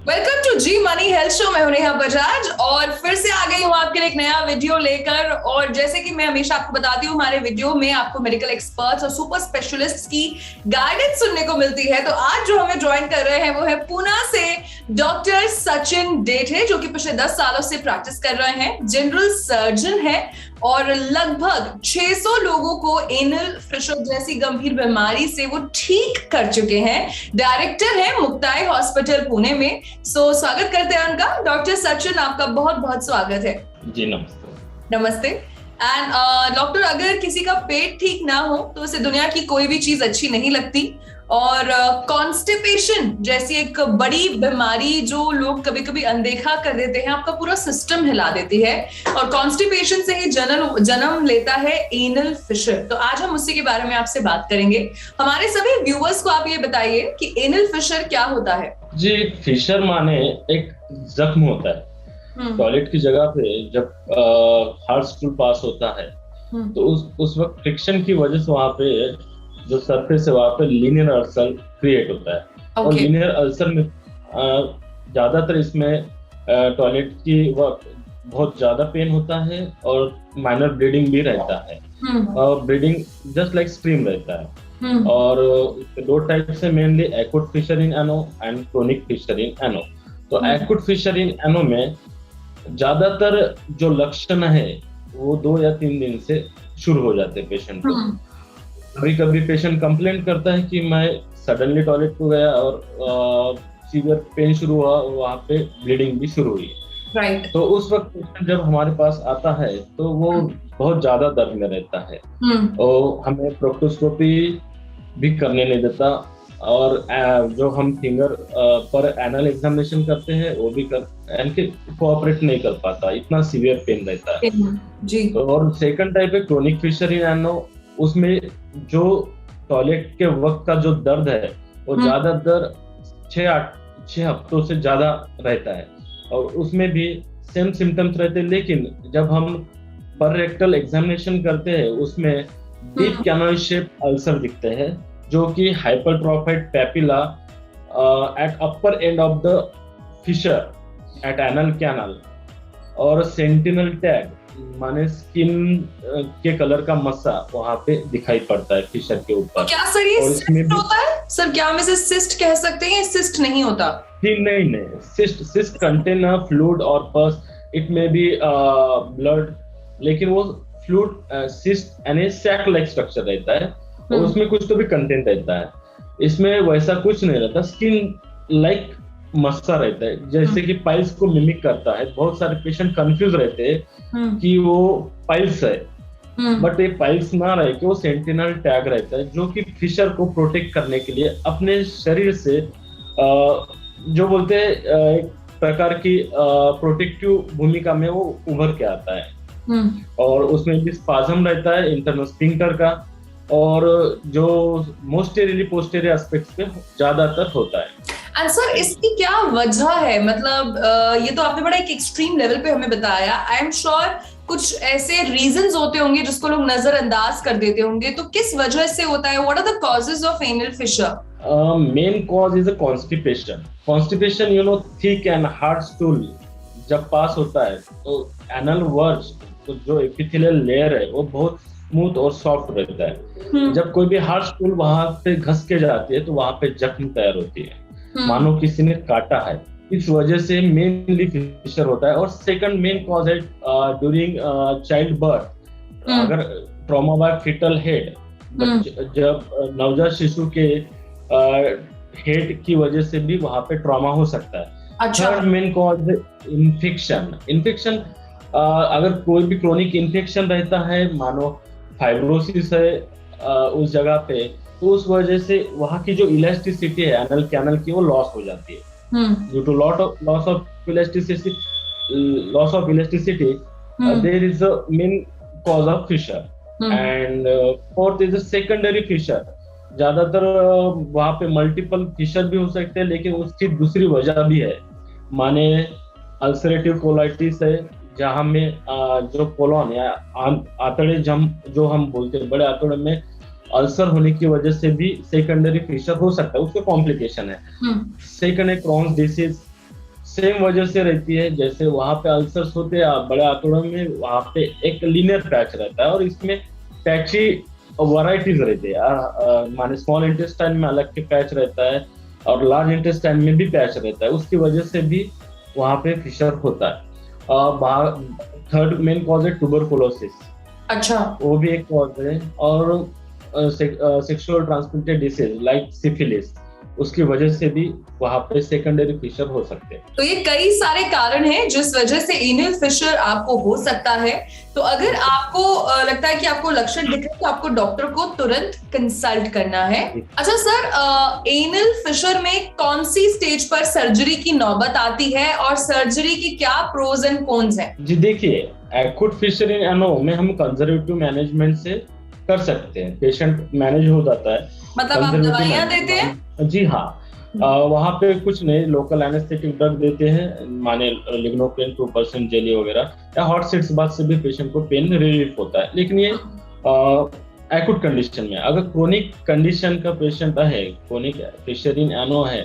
Welcome to Zee money health show. मैं हूं नेहा बजाज और फिर से आ गई हूं आपके लिए एक नया वीडियो लेकर। और जैसे कि मैं हमेशा आपको बताती हूँ, हमारे वीडियो में आपको मेडिकल एक्सपर्ट्स और सुपर स्पेशलिस्ट्स की गाइडेंस सुनने को मिलती है। तो आज जो हमें ज्वाइन कर रहे हैं वो है पुणे से डॉक्टर सचिन डेठे, जो कि पिछले 10 सालों से प्रैक्टिस कर रहे हैं। जनरल सर्जन है और लगभग 600 लोगों को एनल फिशर जैसी गंभीर बीमारी से वो ठीक कर चुके हैं। डायरेक्टर है मुक्ताई हॉस्पिटल पुणे में। स्वागत करते हैं उनका। डॉक्टर सचिन, आपका बहुत बहुत स्वागत है। जी नमस्ते। नमस्ते। एंड डॉक्टर, अगर किसी का पेट ठीक ना हो तो उसे दुनिया की कोई भी चीज अच्छी नहीं लगती। और कॉन्स्टिपेशन जैसी एक बड़ी बीमारी जो लोग कभी कभी अनदेखा कर देते हैं, आपका पूरा सिस्टम हिला देती है। और कॉन्स्टिपेशन से ही जन्म लेता है एनल फिशर। तो आज हम उसी के बारे में आपसे बात करेंगे। हमारे सभी व्यूअर्स को आप ये बताइए कि एनल फिशर क्या होता है। जी, फिशर माने एक जख्म होता है टॉयलेट की जगह पे। जब हार्ड स्टूल पास होता है तो उस वक्त फ्रिक्शन की वजह से वहां पे जो सरफेस है वहां पे लीनियर अल्सर क्रिएट होता है। और लीनियर अल्सर में ज्यादातर इसमें टॉयलेट की वक्त बहुत ज्यादा पेन होता है और माइनर ब्लीडिंग भी रहता है। और ब्लीडिंग जस्ट लाइक स्ट्रीम रहता है। और दो टाइप से mainly acute fissure in ano and chronic fissure in ano. तो एक्यूट फिशर इन एनो में ज्यादातर जो लक्षण है वो 2 या 3 दिन से शुरू हो जाते हैं पेशेंट को। कभी कभी पेशेंट कंप्लेंट करता है कि मैं सडनली टॉयलेट को गया और सीवियर पेन शुरू हुआ और वहाँ पे ब्लीडिंग भी शुरू हुई। राइट। तो उस वक्त जब हमारे पास आता है तो वो बहुत ज्यादा दर्द में रहता है और हमें प्रोक्टोस्कोपी भी करने नहीं देता। और जो हम फिंगर पर एनल एग्जामिनेशन करते हैं वो भी कोऑपरेट नहीं कर पाता, इतना सीवियर पेन रहता है जी। और सेकंड टाइप है क्रोनिक फिशर इन एनो। उसमें जो टॉयलेट के वक्त का जो दर्द है वो ज्यादातर 6 हफ्तों से ज्यादा रहता है और उसमें भी सेम सिम्टम्स रहते हैं। लेकिन जब हम पर रेक्टल एग्जामिनेशन करते हैं उसमें डीप कैनोइड शेप अल्सर दिखते हैं जो कि hypertrophied papilla at upper end of the fissure at anal canal. और सेंटिनल टैग माने स्किन के कलर का मस्सा वहां पे दिखाई पड़ता है फिशर के ऊपर। क्या सर ये सिस्ट होता है? सर क्या हम इसे सिस्ट कह सकते हैं? सिस्ट नहीं होता। नहीं, सिस्ट कंटेन फ्लूइड और पस। इट मे बी ब्लड, लेकिन वो फ्लूइड सिस्ट यानी सैक लाइक स्ट्रक्चर रहता है और उसमें कुछ तो भी कंटेंट रहता है। इसमें वैसा कुछ नहीं रहता, स्किन लाइक मस्सा रहता है जैसे कि पाइल्स को मिमिक करता है। बहुत सारे पेशेंट कंफ्यूज रहते हैं कि वो पाइल्स है, बट ये पाइल्स ना रहे कि वो सेंटिनल टैग रहता है जो कि फिशर को प्रोटेक्ट करने के लिए अपने शरीर से जो बोलते हैं एक प्रकार की प्रोटेक्टिव भूमिका में वो उभर के आता है। और उसमें भी स्पाज्म रहता है इंटरनल स्फिंक्टर का और जो मोस्टेरियली पोस्टेरियर एस्पेक्ट्स पे ज्यादातर होता है। एंड सर इसकी क्या वजह है? मतलब ये तो आपने बड़ा एक एक्सट्रीम लेवल पे हमें बताया। आई एम श्योर कुछ ऐसे रीजंस होते होंगे जिसको लोग नजरअंदाज कर देते होंगे। तो किस वजह से होता है? What are the causes of anal fissure? Main cause is constipation. Constipation you know thick and hard stool जब पास होता है तो एनल वर्ज तो जो एपिथेलियल लेयर है वो बहुत स्मूथ और सॉफ्ट रहता है। जब कोई भी हार्ड स्टूल वहां पे घस के जाती है तो वहां पे जख्म तैयार होती है, मानो किसी ने काटा है। इस वजह से मेनली फिशर होता है। और सेकंड मेन कॉज है ड्यूरिंग चाइल्ड बर्थ। अगर ट्रॉमा बाय फिटल हेड, जब नवजात शिशु के हेड की वजह से भी वहां पे ट्रॉमा हो सकता है। थर्ड मेन कॉज है इन्फेक्शन। अगर कोई भी क्रोनिक इन्फेक्शन रहता है, मानो फाइब्रोसिस है उस जगह पे, तो उस वजह से वहां की जो इलास्टिसिटी है एनल कैनल की वो लॉस हो जाती है। Due to loss of elasticity there is a main cause of fissure. And fourth is a secondary fissure. ज्यादातर वहां पे मल्टीपल फिशर भी हो सकते हैं, लेकिन उसकी दूसरी वजह भी है। माने अल्सरेटिव कोलाइटिस है जहां में जो कोलोन या आंतड़े जो हम बोलते हैं, बड़े आंतड़े में अल्सर होने की वजह से भी सेकेंडरी फिशर हो सकता है, उसके कॉम्प्लिकेशन है। सेकंड है क्रॉन्स डिसीज, सेम वजह से रहती है। जैसे वहां पे अल्सर्स होते हैं बड़े आंतड़ों में, वहां पे एक लीनियर पैच रहता है और इसमें पैची वैरायटीज रहती है। माने स्मॉल इंटेस्टाइन में अलग के पैच रहता है और लार्ज इंटेस्टाइन में भी पैच रहता है, उसकी वजह से भी वहां पे फिशर होता है। थर्ड मेन कॉज है ट्यूबरकुलोसिस। अच्छा, वो भी एक कॉज है। और sexual transmitted disease like syphilis, उसकी वजह से भी वहां पे सेकेंडरी फिशर हो सकते हैं। तो ये कई सारे कारण हैं जिस वजह से एनल फिशर आपको हो सकता है। तो अगर आपको लगता है कि आपको लक्षण दिख रहे हैं तो आपको डॉक्टर को तुरंत कंसल्ट करना है। अच्छा सर, एनल फिशर में कौन सी स्टेज पर सर्जरी की नौबत आती है और सर्जरी की क्या प्रोज एंड कॉन्स हैं? जी देखिए, एक्यूट फिशर इन एनो में हम कंजर्वेटिव मैनेजमेंट से कर सकते हैं, पेशेंट मैनेज हो जाता है। मतलब आप दवाइयां देते हैं? जी हाँ, वहाँ पे कुछ नहीं, लोकल एनेस्थेटिक ड्रग देते हैं, माने लिग्नोप्रिन 2% जेली वगैरह, या हॉट सीड्स बाथ से भी पेशेंट को पेन रिलीफ होता है। लेकिन ये एक्यूट कंडीशन में। अगर क्रोनिक कंडीशन का पेशेंट है, क्रोनिक फिशर इन एनो है,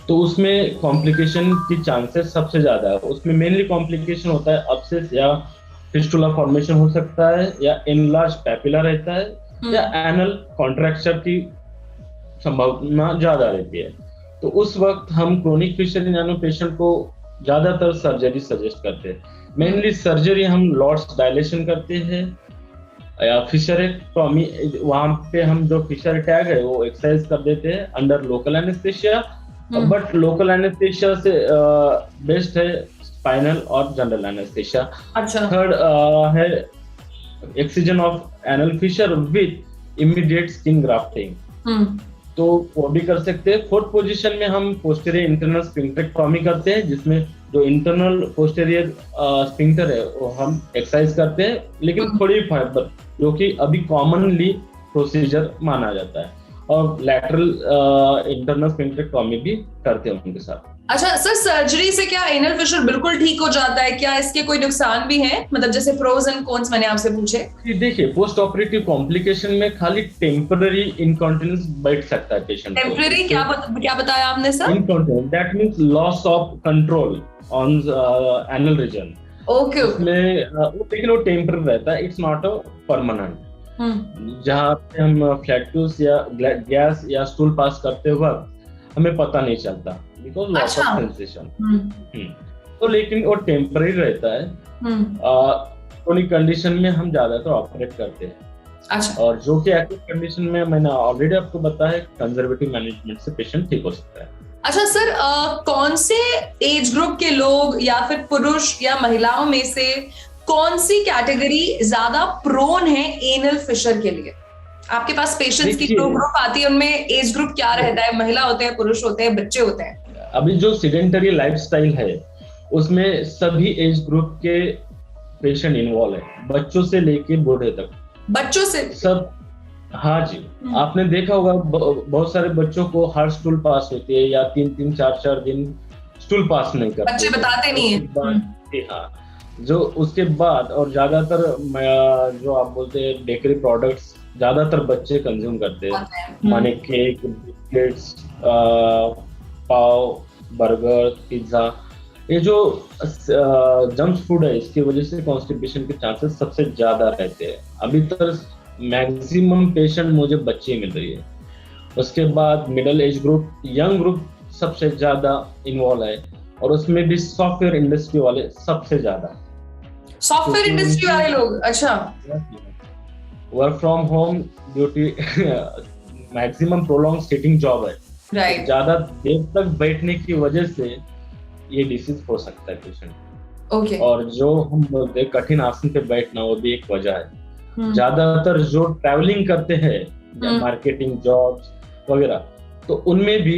तो उसमें कॉम्प्लिकेशन की चांसेस सबसे ज्यादा है। उसमें मेनली कॉम्प्लिकेशन होता है अब्सेस या फिस्टुला फॉर्मेशन हो सकता है, या एनलार्ज पैपिला रहता है, या एनल कॉन्ट्रैक्चर की संभावना ज्यादा रहती है। तो उस वक्त हम chronic fissure in I know patient को ज्यादातर सर्जरी सजेस्ट करते हैं। मेनली सर्जरी हम लॉर्ड्स डायलेशन करते हैं या फिशरेक्टोमी, वहां पे हम जो फिशर टैग है वो एक्सरसाइज कर देते हैं under local anaesthesia. But local anaesthesia से बेस्ट है स्पाइनल और जनरल एनेस्थेशिया। अच्छा। थर्ड है excision of anal Fisher with immediate skin grafting, तो वो भी कर सकते हैं। फोर्थ पोजीशन में हम पोस्टीरियर इंटरनल स्फिंक्टेक्टोमी करते हैं, जिसमें जो इंटरनल पोस्टीरियर स्फिंक्टर है वो हम एक्सरसाइज करते हैं, लेकिन थोड़ी फाइबर, जो कि अभी कॉमनली प्रोसीजर माना जाता है। और लैटरल इंटरनल स्फिंक्टेक्टोमी भी करते हैं उनके साथ। अच्छा सर, सर्जरी से क्या एनल फिशर बिल्कुल ठीक हो जाता है? क्या इसके कोई नुकसान भी हैं? मतलब जैसे प्रोज एंड कॉन्स मैंने आपसे पूछे। देखिए, पोस्ट ऑपरेटिव कॉम्प्लिकेशन में खाली टेम्पररी इनकॉन्टिनेंस बैठ सकता है पेशेंट। टेम्पररी क्या बताया आपने sir? Incontinence, that means loss of control on anal reason. Okay. उसमें लेकिन वो टेम्पररी रहता है, इट्स नॉट अ परमानेंट। जहाँ पे हम फ्लैटूस या गैस या स्टूल पास करते वक्त हमें पता नहीं चलता, बिकॉज लॉस ऑफ सेंसेशन। तो लेकिन वो टेम्पररी रहता है। क्रोनिक कंडीशन में हम ज्यादातर ऑपरेट करते हैं। अच्छा। और जो कि एक्यूट कंडीशन में मैंने ऑलरेडी आपको बताया, कंजर्वेटिव मैनेजमेंट से पेशेंट ठीक हो सकता है। अच्छा सर, कौन से एज ग्रुप के लोग या फिर पुरुष या महिलाओं में से कौन सी कैटेगरी ज्यादा प्रोन है एनल फिशर के लिए? आपके पास पेशेंट्स की जो ग्रुप आती है उनमें एज ग्रुप क्या रहता है? महिला होते हैं, पुरुष होते हैं, बच्चे होते हैं? अभी जो सीडेंटरी लाइफस्टाइल है उसमें सभी एज ग्रुप के पेशेंट इन्वॉल्व है, बच्चों से लेके बूढ़े तक। बच्चों से सब? हाँ जी, आपने देखा होगा बहुत सारे बच्चों को हर स्टूल पास होती है, या 3-3, 4-4 दिन स्टूल पास नहीं करते, बच्चे बताते नहीं है। हाँ, जो उसके बाद और ज्यादातर जो आप बोलते हैं बेकरी प्रोडक्ट्स ज्यादातर बच्चे कंज्यूम करते हैं, माने केक, बिस्किट्स, पाव, बर्गर, पिज्जा, ये जो जंक फूड है, इसकी वजह से कॉन्स्टिपेशन के चांसेस सबसे ज्यादा रहते हैं। अभी तक मैक्सिमम पेशेंट मुझे बच्चे मिल रही है। उसके बाद middle age group, young group सबसे ज्यादा इन्वॉल्व है, और उसमें भी सॉफ्टवेयर इंडस्ट्री वाले सबसे ज्यादा। सॉफ्टवेयर इंडस्ट्री वाले लोग? अच्छा। Work from home duty, maximum prolong sitting job है, राइट। ज्यादा देर तक बैठने की वजह से ये डिसीज हो सकता है पेशेंट। ओके। और जो हम बोलते हैं कठिन आसन पे बैठना, वो भी एक वजह है। ज्यादातर जो ट्रैवलिंग करते हैं, मार्केटिंग जॉब्स वगैरह, तो उनमें भी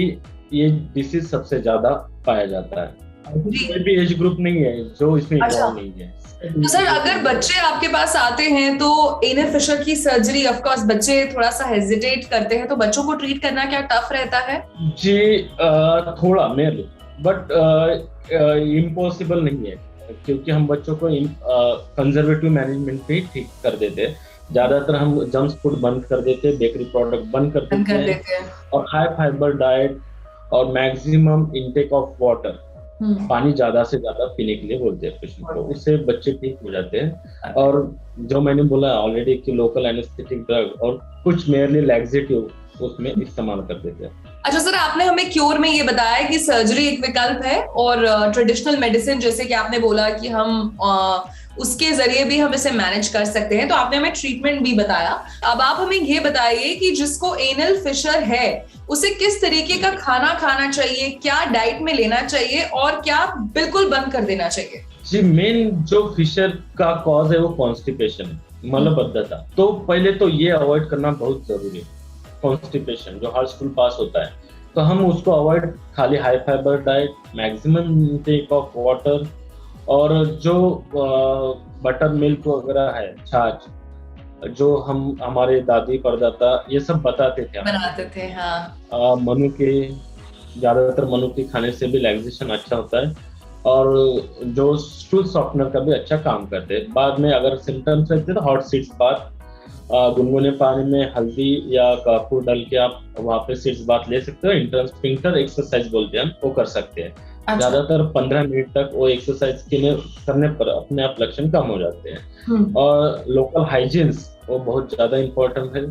ये डिसीज सबसे ज्यादा पाया जाता है। कोई भी एज ग्रुप नहीं है जो इसमें इन्वॉल्व नहीं है। तो सर, अगर बच्चे आपके पास आते हैं तो एनल फिशर की सर्जरी, ऑफ कोर्स बच्चे थोड़ा सा हेजिटेट करते हैं, तो बच्चों को ट्रीट करना क्या टफ रहता है? जी थोड़ा मेरे, बट इम्पॉसिबल नहीं है, क्योंकि हम बच्चों को कंजर्वेटिव मैनेजमेंट पे ठीक कर देते हैं। ज्यादातर हम जंक फूड बंद कर देते हैं, बेकरी प्रोडक्ट बंद कर देते हैं, और हाई फाइबर डाइट और मैक्सिमम इनटेक ऑफ वाटर, पानी ज्यादा से ज्यादा पीने के लिए बोलते हैं पेशेंट को, उससे बच्चे ठीक हो जाते हैं। और जो मैंने बोला ऑलरेडी कि लोकल एनेस्थेटिक ड्रग और कुछ मेयरली लैक्सेटिव उसमें इस्तेमाल कर देते हैं। अच्छा सर, आपने हमें क्योर में ये बताया कि सर्जरी एक विकल्प है और ट्रेडिशनल मेडिसिन जैसे कि आपने बोला कि हम उसके जरिए भी हम इसे मैनेज कर सकते हैं, तो आपने हमें ट्रीटमेंट भी बताया। अब आप हमें ये बताइए कि जिसको एनल फिशर है उसे किस तरीके का खाना खाना चाहिए, क्या डाइट में लेना चाहिए और क्या बिल्कुल बंद कर देना चाहिए? जी, मेन जो फिशर का कॉज है वो कॉन्स्टिपेशन, मलबद्धता। तो पहले तो ये अवॉइड करना बहुत जरूरी है। कॉन्स्टिपेशन जो हार्ड स्टूल पास होता है, तो हम उसको अवॉइड, खाली high fibre diet, maximum intake of water, और जो बटर मिल्क वगैरह है, छाछ, जो हम हमारे दादी परदादा ये सब बताते थे, बनाते थे। हाँ, मनुके, ज्यादातर मनुके खाने से भी लैक्सेशन अच्छा होता है और जो स्टूल सॉफ्टनर का भी अच्छा काम करते हैं। बाद में अगर सिम्टम्स रहते हैं तो हॉट सीड्स बाथ, गुनगुने पानी में हल्दी या कपूर डाल के आप वहाँ पे सीड्स बाथ ले सकते हो। इंटरनल स्फिंक्टर एक्सरसाइज बोलते हैं हम, वो कर सकते हैं। अच्छा। ज्यादातर 15 मिनट तक वो एक्सरसाइज करने पर अपने आप लक्षण कम हो जाते हैं। और लोकल हाइजीन्स वो बहुत ज्यादा इम्पोर्टेंट है।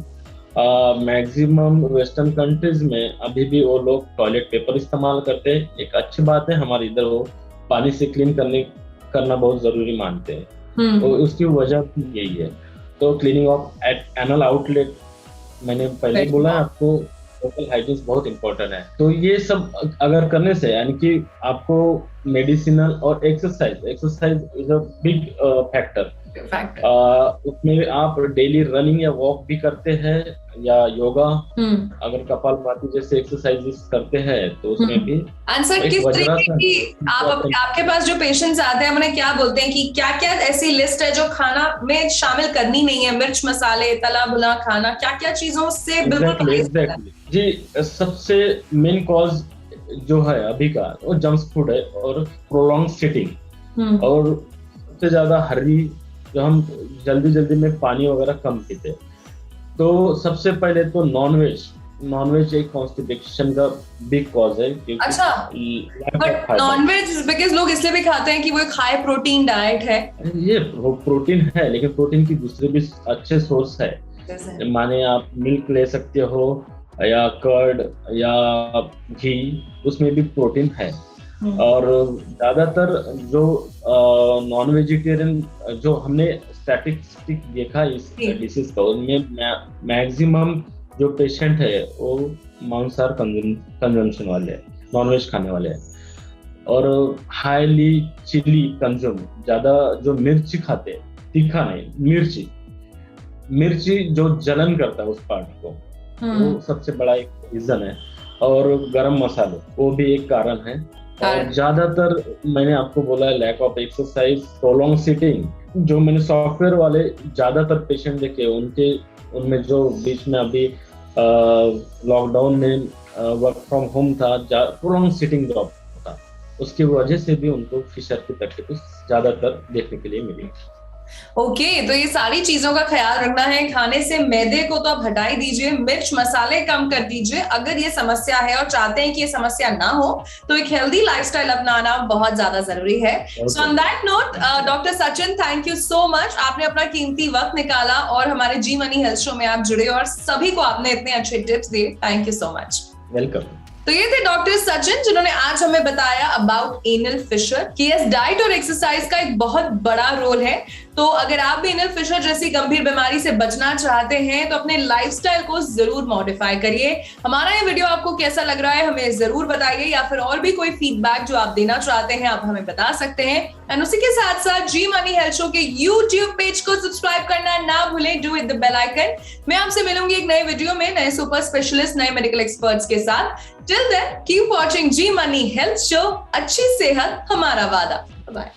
मैक्सिमम वेस्टर्न कंट्रीज में अभी भी वो लोग टॉयलेट पेपर इस्तेमाल करते हैं। एक अच्छी बात है, हमारे इधर वो पानी से क्लीन करना बहुत जरूरी मानते हैं, तो उसकी वजह यही है। तो क्लीनिंग ऑफ एनल आउटलेट, मैंने पहले बोला आपको, लोकल हाइजीन बहुत इंपॉर्टेंट है। तो ये सब अगर करने से, यानी कि आपको मेडिसिनल और exercise is a big factor. उसमें आप डेली रनिंग या वॉक भी करते हैं या योगा, अगर कपालभाति जैसे एक्सरसाइजेस करते हैं तो उसमें भी। आंसर किस तरीके की आपके पास जो पेशेंट्स आते हैं उन्हें क्या बोलते हैं कि क्या क्या ऐसी लिस्ट है जो खाना में शामिल करनी नहीं है? मिर्च मसाले, तला भुना खाना, क्या क्या चीजों से बिल्कुल? जी, सबसे मेन कॉज जो है अभी का वो जंक फूड है और प्रोलॉन्ग सिटिंग, और सबसे ज्यादा हरी, जो हम जल्दी में पानी वगैरह कम पीते। तो सबसे पहले तो नॉनवेज एक कॉन्स्टिपेशन का बिग कॉज है। अच्छा, बट नॉनवेज बिकॉज़ लोग इसलिए भी खाते हैं कि वो एक हाई प्रोटीन डाइट है। ये प्रोटीन है, लेकिन प्रोटीन की दूसरे भी अच्छे सोर्स है। माने आप मिल्क ले सकते हो या कर्ड या घी, उसमें भी प्रोटीन है। और ज्यादातर जो नॉन वेजिटेरियन जो हमने स्टैटिस्टिक देखा इस डिसीज का, उनमें मैक्सिमम जो पेशेंट है वो मांसाहार कंजम्पशन वाले हैं, नॉनवेज खाने वाले हैं। और हाईली चिली कंज्यूम, ज्यादा जो मिर्ची खाते हैं, तीखा नहीं, मिर्ची जो जलन करता है उस पार्ट को, वो सबसे बड़ा एक रीजन है। और गरम मसाले, वो भी एक कारण है। और ज्यादातर मैंने आपको बोला है lack of exercise, prolong sitting. जो मैंने सॉफ्टवेयर वाले ज्यादातर पेशेंट देखे, उनमें जो बीच में अभी लॉकडाउन में वर्क फ्रॉम होम था, प्रोलॉन्ग सिटिंग जॉब था, उसकी वजह से भी उनको फिशर की तकलीफ ज्यादातर देखने के लिए मिली। ओके, तो ये सारी चीजों का ख्याल रखना है। खाने से मैदे को तो आप हटा ही दीजिए, मिर्च मसाले कम कर दीजिए अगर ये समस्या है और चाहते हैं कि ये समस्या ना हो, तो एक हेल्दी लाइफस्टाइल अपनाना बहुत ज्यादा जरूरी है। So on that note, doctor Sachin, thank you so much. आपने अपना कीमती वक्त निकाला और हमारे जी मनी हेल्थ शो में आप जुड़े और सभी को आपने इतने अच्छे टिप्स दिए। Thank you so much. Welcome. तो ये थे डॉक्टर सचिन, जिन्होंने आज हमें बताया अबाउट एनल फिशर कि यस, डाइट और एक्सरसाइज का एक बहुत बड़ा रोल है। तो अगर आप भी एनल फिशर जैसी गंभीर बीमारी से बचना चाहते हैं तो अपने लाइफस्टाइल को जरूर मॉडिफाई करिए। हमारा ये वीडियो आपको कैसा लग रहा है हमें जरूर बताइए, या फिर और भी कोई फीडबैक जो आप देना चाहते हैं आप हमें बता सकते हैं। एंड उसी के साथ साथ जी मनी हेल्थ शो के यूट्यूब पेज को सब्सक्राइब करना ना भूलें, do hit the bell icon. मैं आपसे मिलूंगी एक नए वीडियो में नए सुपर स्पेशलिस्ट, नए मेडिकल एक्सपर्ट्स के साथ। Till then keep watching Zee money health show. अच्छी सेहत हमारा वादा। बाय।